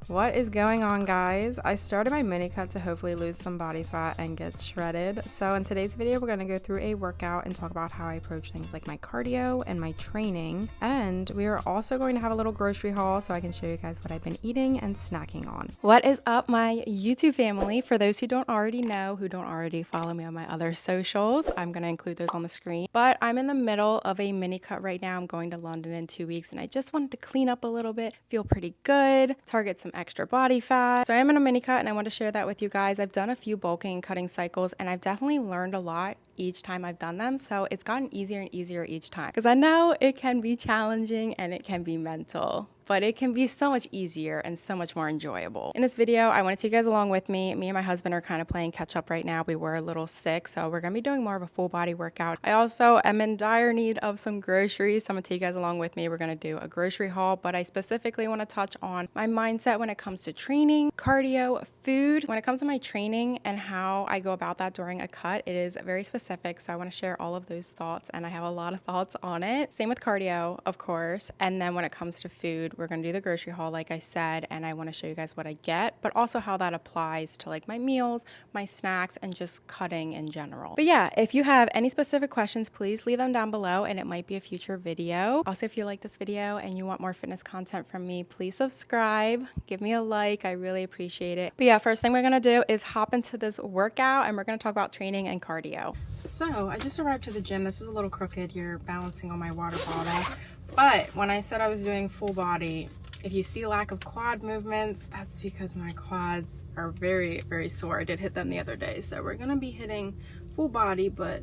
What is going on, guys? I started my mini cut to hopefully lose some body fat and get shredded. So in today's video, we're going to go through a workout and talk about how I approach things like my cardio and my training. And we are also going to have a little grocery haul so I can show you guys what I've been eating and snacking on. What is up, my YouTube family? For those who don't already know, who don't already follow me on my other socials, I'm going to include those on the screen. But I'm in the middle of a mini cut right now. I'm going to London in 2 weeks and I just wanted to clean up a little bit, feel pretty good, target some extra body fat. So I am in a mini cut and I want to share that with you guys. I've done a few bulking and cutting cycles and I've definitely learned a lot each time I've done them. So it's gotten easier and easier each time because I know it can be challenging and it can be mental, but it can be so much easier and so much more enjoyable. In this video, I want to take you guys along with me. Me and my husband are kind of playing catch up right now. We were a little sick, so we're going to be doing more of a full body workout. I also am in dire need of some groceries, so I'm going to take you guys along with me. We're going to do a grocery haul, but I specifically want to touch on my mindset when it comes to training, cardio, food. When it comes to my training and how I go about that during a cut, it is very specific, so I want to share all of those thoughts, and I have a lot of thoughts on it. Same with cardio, of course, and then when it comes to food, we're going to do the grocery haul like I said, and I want to show you guys what I get, but also how that applies to like my meals, my snacks, and just cutting in general. But yeah, if you have any specific questions, please leave them down below and it might be a future video. Also, if you like this video and you want more fitness content from me, please subscribe, give me a like, I really appreciate it. But yeah, first thing we're going to do is hop into this workout and we're going to talk about training and cardio. So I just arrived to the gym. This is a little crooked. You're balancing on my water bottle. But when I said I was doing full body, if you see lack of quad movements, that's because my quads are very, very sore. I did hit them the other day. So we're going to be hitting full body, but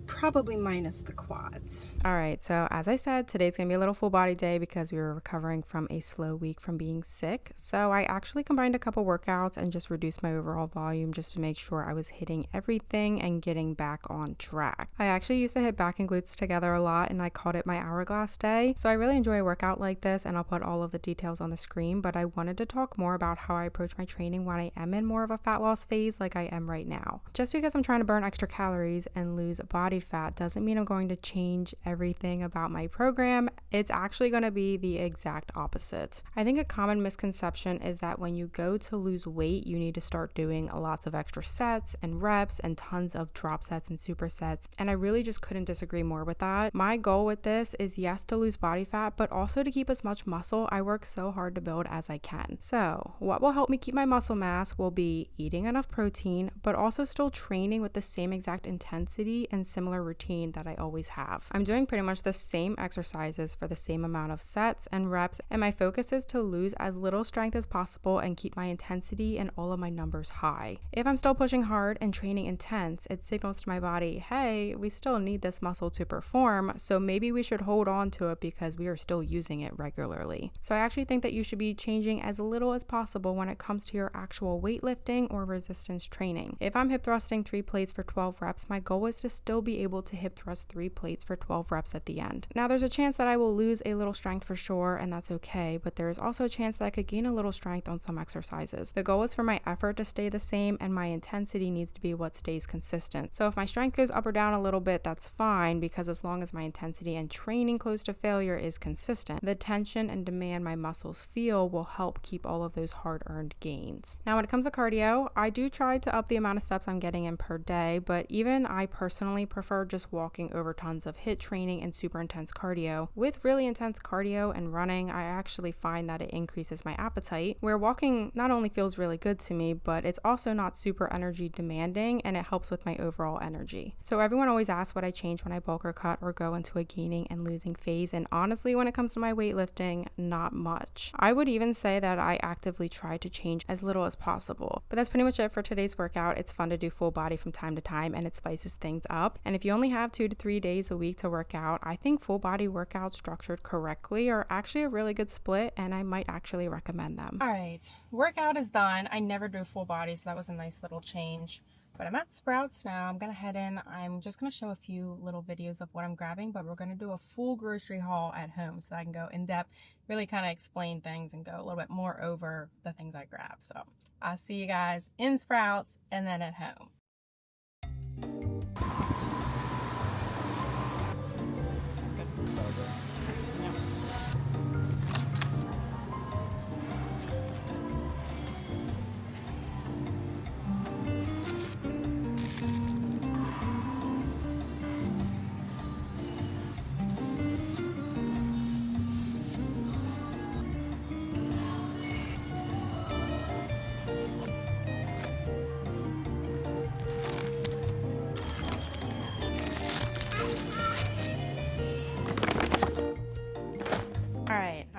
probably minus the quads. All right, so as I said, today's gonna be a little full body day because we were recovering from a slow week from being sick. So I actually combined a couple workouts and just reduced my overall volume just to make sure I was hitting everything and getting back on track. I actually used to hit back and glutes together a lot and I called it my hourglass day. So I really enjoy a workout like this and I'll put all of the details on the screen, but I wanted to talk more about how I approach my training when I am in more of a fat loss phase like I am right now. Just because I'm trying to burn extra calories and lose body fat doesn't mean I'm going to change everything about my program. It's actually going to be the exact opposite. I think a common misconception is that when you go to lose weight, you need to start doing lots of extra sets and reps and tons of drop sets and supersets. And I really just couldn't disagree more with that. My goal with this is yes, to lose body fat, but also to keep as much muscle I work so hard to build as I can. So what will help me keep my muscle mass will be eating enough protein, but also still training with the same exact intensity and similar routine that I always have. I'm doing pretty much the same exercises for the same amount of sets and reps, and my focus is to lose as little strength as possible and keep my intensity and all of my numbers high. If I'm still pushing hard and training intense, it signals to my body, hey, we still need this muscle to perform, so maybe we should hold on to it because we are still using it regularly. So I actually think that you should be changing as little as possible when it comes to your actual weightlifting or resistance training. If I'm hip thrusting 3 plates for 12 reps, my goal is to still be able to hip thrust 3 plates for 12 reps at the end. Now there's a chance that I will lose a little strength for sure, and that's okay, but there is also a chance that I could gain a little strength on some exercises. The goal is for my effort to stay the same and my intensity needs to be what stays consistent. So if my strength goes up or down a little bit, that's fine, because as long as my intensity and training close to failure is consistent, the tension and demand my muscles feel will help keep all of those hard-earned gains. Now when it comes to cardio, I do try to up the amount of steps I'm getting in per day, but even I personally prefer just walking over tons of HIIT training and super intense cardio. With really intense cardio and running, I actually find that it increases my appetite, where walking not only feels really good to me, but it's also not super energy demanding and it helps with my overall energy. So everyone always asks what I change when I bulk or cut or go into a gaining and losing phase, and honestly when it comes to my weightlifting, not much. I would even say that I actively try to change as little as possible. But that's pretty much it for today's workout. It's fun to do full body from time to time and it spices things up, and if you only have 2 to 3 days a week to work out, I think full body workouts structured correctly are actually a really good split, and I might actually recommend them. All right, workout is done. I never do full body, so that was a nice little change. But I'm at Sprouts now. I'm gonna head in. I'm just gonna show a few little videos of what I'm grabbing, but we're gonna do a full grocery haul at home so I can go in depth, really kind of explain things and go a little bit more over the things I grab. So I'll see you guys in Sprouts and then at home.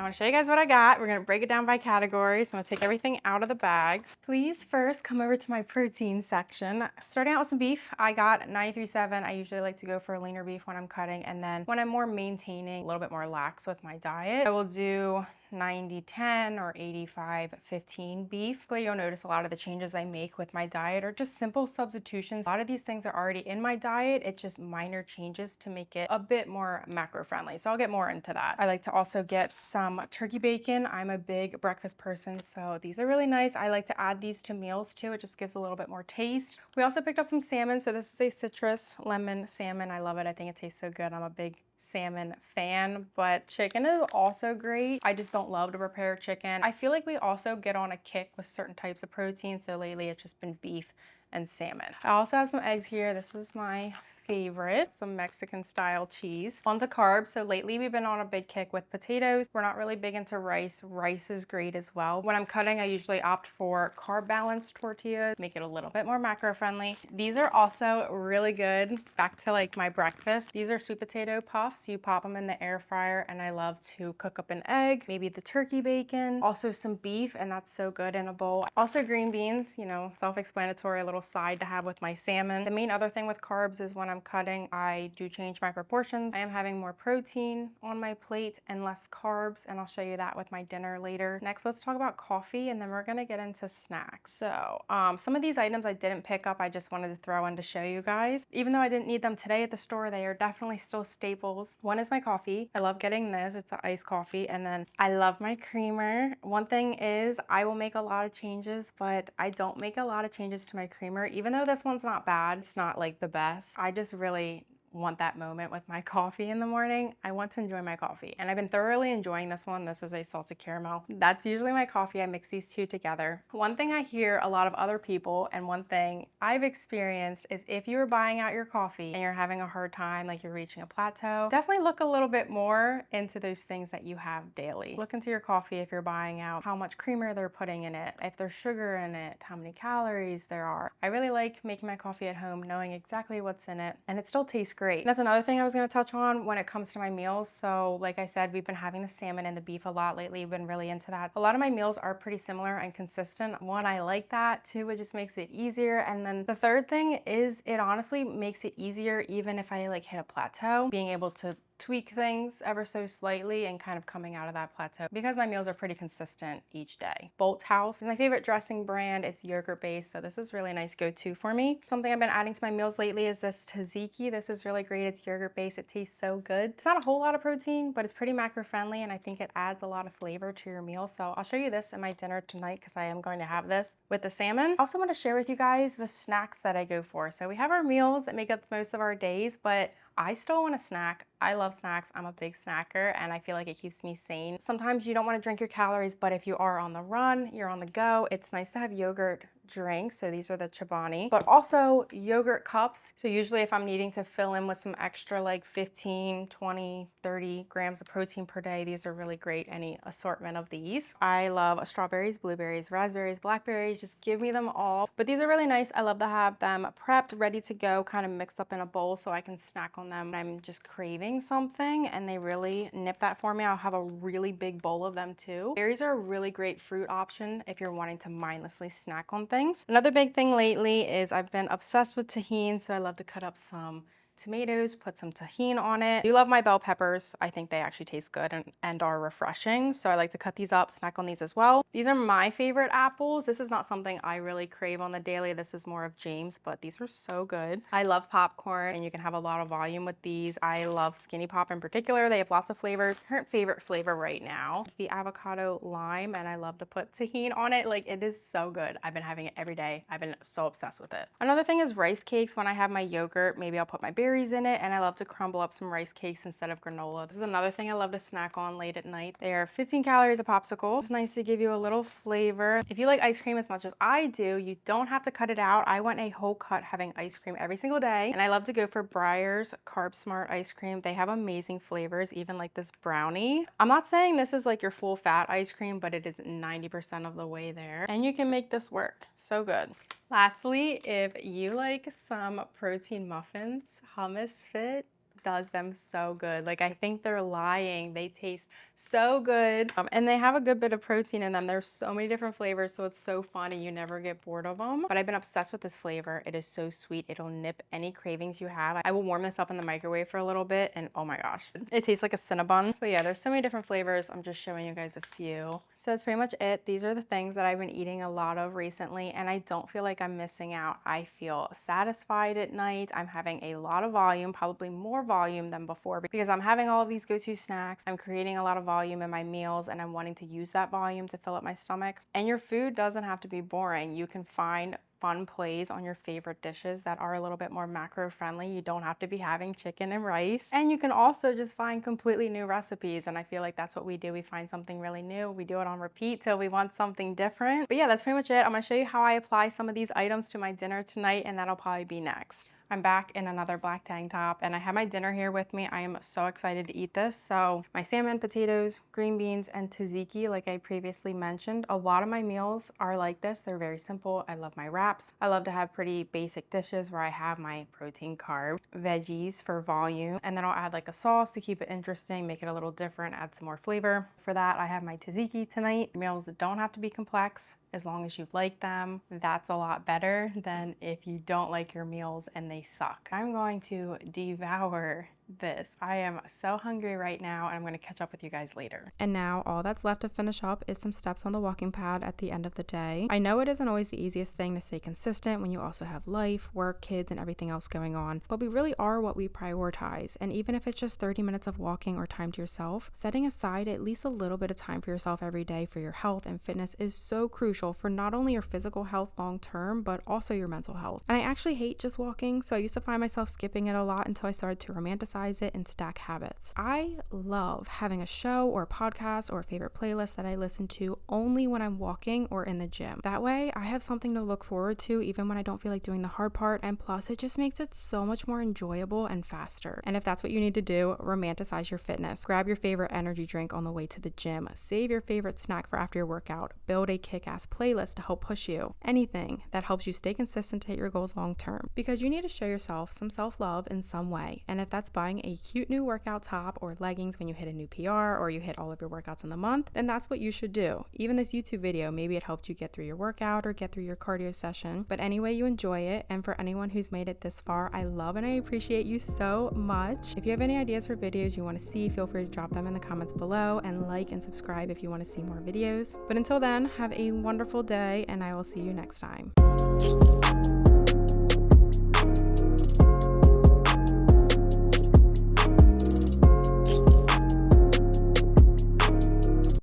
want to show you guys what I got. We're going to break it down by category. So I'm going to take everything out of the bags. Please first come over to my protein section. Starting out with some beef, I got 93.7. I usually like to go for a leaner beef when I'm cutting. And then when I'm more maintaining, a little bit more lax with my diet, I will do 90-10 or 85-15 beef. You'll notice a lot of the changes I make with my diet are just simple substitutions. A lot of these things are already in my diet. It's just minor changes to make it a bit more macro friendly. So I'll get more into that. I like to also get some turkey bacon. I'm a big breakfast person, so these are really nice. I like to add these to meals too. It just gives a little bit more taste. We also picked up some salmon. So this is a citrus lemon salmon. I love it. I think it tastes so good. I'm a big salmon fan, but chicken is also great. I just don't love to prepare chicken. I feel like we also get on a kick with certain types of protein. So lately it's just been beef and salmon. I also have some eggs here. This is my favorite, some Mexican style cheese. On to carbs. So lately we've been on a big kick with potatoes. We're not really big into rice. Rice is great as well. When I'm cutting, I usually opt for carb balanced tortillas, make it a little bit more macro friendly. These are also really good. Back to like my breakfast. These are sweet potato puffs. You pop them in the air fryer, and I love to cook up an egg, maybe the turkey bacon, also some beef, and that's so good in a bowl. Also green beans, you know, self-explanatory, a little side to have with my salmon. The main other thing with carbs is when I'm cutting, I do change my proportions. I am having more protein on my plate and less carbs, and I'll show you that with my dinner later. Next, let's talk about coffee, and then we're gonna get into snacks. So some of these items I didn't pick up, I just wanted to throw in to show you guys. Even though I didn't need them today at the store, they are definitely still staples. One is my coffee. I love getting this. It's an iced coffee, and then I love my creamer. One thing is I will make a lot of changes, but I don't make a lot of changes to my creamer. Even though this one's not bad, it's not like the best. I just really want that moment with my coffee in the morning. I want to enjoy my coffee, and I've been thoroughly enjoying this one. This is a salted caramel. That's usually my coffee. I mix these two together. One thing I hear a lot of other people, and one thing I've experienced, is if you're buying out your coffee and you're having a hard time, like you're reaching a plateau, definitely look a little bit more into those things that you have daily. Look into your coffee if you're buying out, how much creamer they're putting in it, if there's sugar in it, how many calories there are. I really like making my coffee at home, knowing exactly what's in it, and it still tastes great. That's another thing I was going to touch on when it comes to my meals. So like I said, we've been having the salmon and the beef a lot lately. We've been really into that. A lot of my meals are pretty similar and consistent. One, I like that. Two, it just makes it easier. And then the third thing is it honestly makes it easier even if I like hit a plateau, being able to tweak things ever so slightly and kind of coming out of that plateau because my meals are pretty consistent each day. Bolthouse is my favorite dressing brand. It's yogurt based, so this is really nice go-to for me. Something I've been adding to my meals lately is this tzatziki. This is really great. It's yogurt based. It tastes so good. It's not a whole lot of protein, but it's pretty macro friendly, and I think it adds a lot of flavor to your meal. So I'll show you this in my dinner tonight because I am going to have this with the salmon. I also want to share with you guys the snacks that I go for. So we have our meals that make up most of our days, but I still want a snack. I love snacks. I'm a big snacker, and I feel like it keeps me sane. Sometimes you don't want to drink your calories, but if you are on the run, you're on the go, it's nice to have yogurt drinks. So these are the Chobani, but also yogurt cups. So usually if I'm needing to fill in with some extra like 15, 20, 30 grams of protein per day, these are really great, any assortment of these. I love strawberries, blueberries, raspberries, blackberries, just give me them all. But these are really nice. I love to have them prepped, ready to go, kind of mixed up in a bowl so I can snack on them when I'm just craving something, and they really nip that for me. I'll have a really big bowl of them too. Berries are a really great fruit option if you're wanting to mindlessly snack on things. Another big thing lately is I've been obsessed with tahini, so I love to cut up some tomatoes, put some tahini on it. I do love my bell peppers. I think they actually taste good and are refreshing. So I like to cut these up, snack on these as well. These are my favorite apples. This is not something I really crave on the daily. This is more of James, but these are so good. I love popcorn, and you can have a lot of volume with these. I love Skinny Pop in particular. They have lots of flavors. Current favorite flavor right now is the avocado lime, and I love to put tahini on it. Like, it is so good. I've been having it every day. I've been so obsessed with it. Another thing is rice cakes. When I have my yogurt, maybe I'll put my berries in it, and I love to crumble up some rice cakes instead of granola. This is another thing I love to snack on late at night. They are 15 calories a popsicle. It's nice to give you a little flavor. If you like ice cream as much as I do, you don't have to cut it out. I want a whole cut having ice cream every single day, and I love to go for Breyer's Carb Smart ice cream. They have amazing flavors, even like this brownie. I'm not saying this is like your full fat ice cream, but it is 90% of the way there, and you can make this work. So good. Lastly, if you like some protein muffins, hummus fit does them so good. Like, I think they're lying. They taste so good. And they have a good bit of protein in them. There's so many different flavors, so it's so fun and you never get bored of them. But I've been obsessed with this flavor. It is so sweet. It'll nip any cravings you have. I will warm this up in the microwave for a little bit and oh my gosh, it tastes like a Cinnabon. But yeah, there's so many different flavors. I'm just showing you guys a few. So that's pretty much it. These are the things that I've been eating a lot of recently and I don't feel like I'm missing out. I feel satisfied at night. I'm having a lot of volume, probably more volume than before because I'm having all of these go-to snacks. I'm creating a lot of volume in my meals and I'm wanting to use that volume to fill up my stomach. And your food doesn't have to be boring. You can find fun plays on your favorite dishes that are a little bit more macro friendly. You don't have to be having chicken and rice. And you can also just find completely new recipes. And I feel like that's what we do. We find something really new. We do it on repeat till we want something different. But yeah, that's pretty much it. I'm gonna show you how I apply some of these items to my dinner tonight, and that'll probably be next. I'm back in another black tank top and I have my dinner here with me. I am so excited to eat this. So my salmon, potatoes, green beans, and tzatziki, like I previously mentioned. A lot of my meals are like this. They're very simple. I love my wraps. I love to have pretty basic dishes where I have my protein, carb, veggies for volume, and then I'll add like a sauce to keep it interesting, make it a little different, add some more flavor. For that, I have my tzatziki tonight. Meals don't have to be complex. As long as you like them, that's a lot better than if you don't like your meals and they suck. I'm going to devour this. I am so hungry right now and I'm going to catch up with you guys later. And now all that's left to finish up is some steps on the walking pad at the end of the day. I know it isn't always the easiest thing to stay consistent when you also have life, work, kids, and everything else going on, but we really are what we prioritize. And even if it's just 30 minutes of walking or time to yourself, setting aside at least a little bit of time for yourself every day for your health and fitness is so crucial for not only your physical health long term, but also your mental health. And I actually hate just walking, so I used to find myself skipping it a lot until I started to romanticize it and stack habits. I love having a show or a podcast or a favorite playlist that I listen to only when I'm walking or in the gym. That way, I have something to look forward to even when I don't feel like doing the hard part, and plus it just makes it so much more enjoyable and faster. And if that's what you need to do, romanticize your fitness. Grab your favorite energy drink on the way to the gym. Save your favorite snack for after your workout. Build a kick-ass playlist to help push you. Anything that helps you stay consistent to hit your goals long term, because you need to show yourself some self-love in some way. And if that's buying a cute new workout top or leggings when you hit a new PR or you hit all of your workouts in the month, then that's what you should do. Even this YouTube video, maybe it helped you get through your workout or get through your cardio session, but anyway you enjoy it. And for anyone who's made it this far, I love and I appreciate you so much. If you have any ideas for videos you want to see, feel free to drop them in the comments below, and like and subscribe if you want to see more videos. But until then, have a wonderful day and I will see you next time.